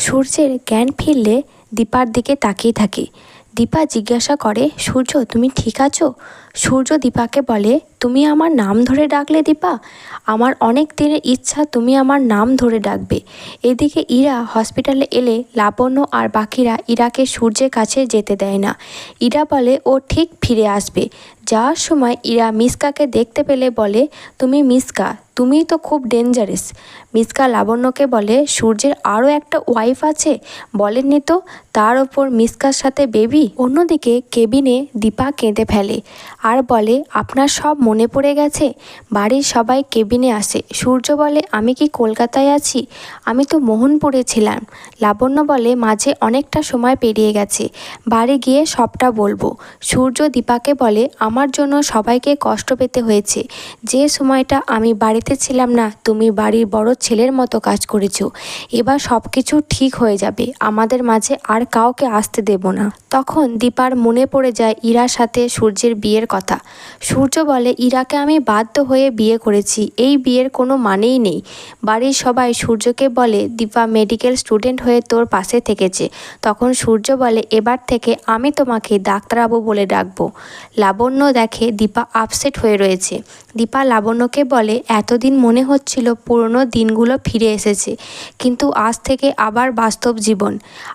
সূর্যের জ্ঞান ফিরলে দীপার দিকে তাকিয়ে থাকে। দীপা জিজ্ঞাসা করে, সূর্য তুমি ঠিক আছো? সূর্য দীপাকে বলে, তুমি আমার নাম ধরে ডাকলে দীপা? আমার অনেক দিনের ইচ্ছা তুমি আমার নাম ধরে ডাকবে। এদিকে ইরা হসপিটালে এলে লাবণ্য আর বাকিরা ইরাকে সূর্যের কাছে যেতে দেয় না। ইরা বলে ও ঠিক ফিরে আসবে। যাওয়ার সময় ইরা মিসকাকে দেখতে পেলে বলে, তুমি মিসকা, তুমিই তো খুব ডেঞ্জারাস। মিসকা লাবণ্যকে বলে, সূর্যের আরও একটা ওয়াইফ আছে বলেননি তো, তার ওপর মিসকার সাথে বেবি। অন্যদিকে কেবিনে দীপা কেঁদে ফেলে আর বলে, আপনার সব মনে পড়ে গেছে? বাড়ির সবাই কেবিনে আসে। সূর্য বলে, আমি কি কলকাতায় আছি? আমি তো মোহনপুরে ছিলাম। লাবণ্য বলে, মাঝে অনেকটা সময় পেরিয়ে গেছে, বাড়ি গিয়ে সবটা বলবো। সূর্য দীপাকে বলে, আমার জন্য সবাইকে কষ্ট পেতে হয়েছে। যে সময়টা আমি বাড়িতে ছিলাম না, তুমি বাড়ির বড় ছেলের মতো কাজ করেছো। এবার সব কিছু ঠিক হয়ে যাবে, আমাদের মাঝে আর কাউকে আসতে দেব না। তখন দীপার মনে পড়ে যায় ইরার সাথে সূর্যের বিয়ের কথা। সূর্য বলে, ইরাকে আমি বাধ্য হয়ে বিয়ে করেছি, এই বিয়ের কোনো মানেই নেই। বাড়ির সবাই সূর্যকে বলে, দীপা মেডিকেল স্টুডেন্ট হয়ে তোর পাশে থেকেছে। তখন সূর্য বলে, এবার থেকে আমি তোমাকে ডাক্তারবাবু বলে ডাকবো। লাবণ্য দেখে দীপা আপসেট হয়ে রয়েছে। দীপা লাবণ্যকে বলে, এতদিন মনে হচ্ছিল পুরনো দিনগুলো ফিরে এসেছে, কিন্তু আজ থেকে আবার বাস্তব জীবন।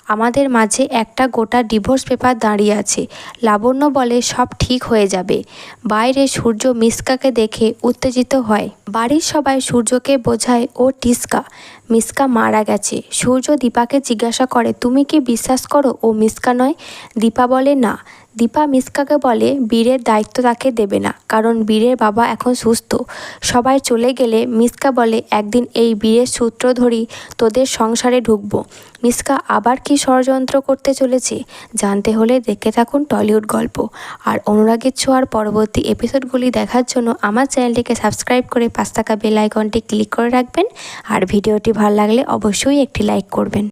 আমাদের মাঝে একটা গোটা ডিভোর্স পেপার দাঁড়িয়ে আছে। লাবণ্য বলে, সব ঠিক হয়ে যাবে। বাইরে সূর্য মিসকাকে দেখে উত্তেজিত হয়। বাড়ির সবাই সূর্যকে বোঝায় ও টিস্কা, মিসকা মারা গেছে। সূর্য দীপাকে জিজ্ঞাসা করে, তুমি কি বিশ্বাস করো ও মিসকা নয়? দীপা বলে, না। দীপা মিসকাকে বলে, বীরের দায়িত্ব তাকে দেবে না, কারণ বীরের বাবা এখন সুস্থ। সবাই চলে গেলে মিসকা বলে, একদিন এই বীরের সূত্র ধরেই তোদের সংসারে ঢুকবো। মিসকা আবার কি ষড়যন্ত্র করতে চলেছে জানতে হলে দেখতে থাকুন টলিউড গল্প। আর অনুরাগের ছোঁয়ার পরবর্তী এপিসোডগুলি দেখার জন্য আমার চ্যানেলটিকে সাবস্ক্রাইব করে পাশে থাকা বেল আইকনটি ক্লিক করে রাখবেন। আর ভিডিওটি ভালো লাগলে অবশ্যই একটি লাইক করবেন।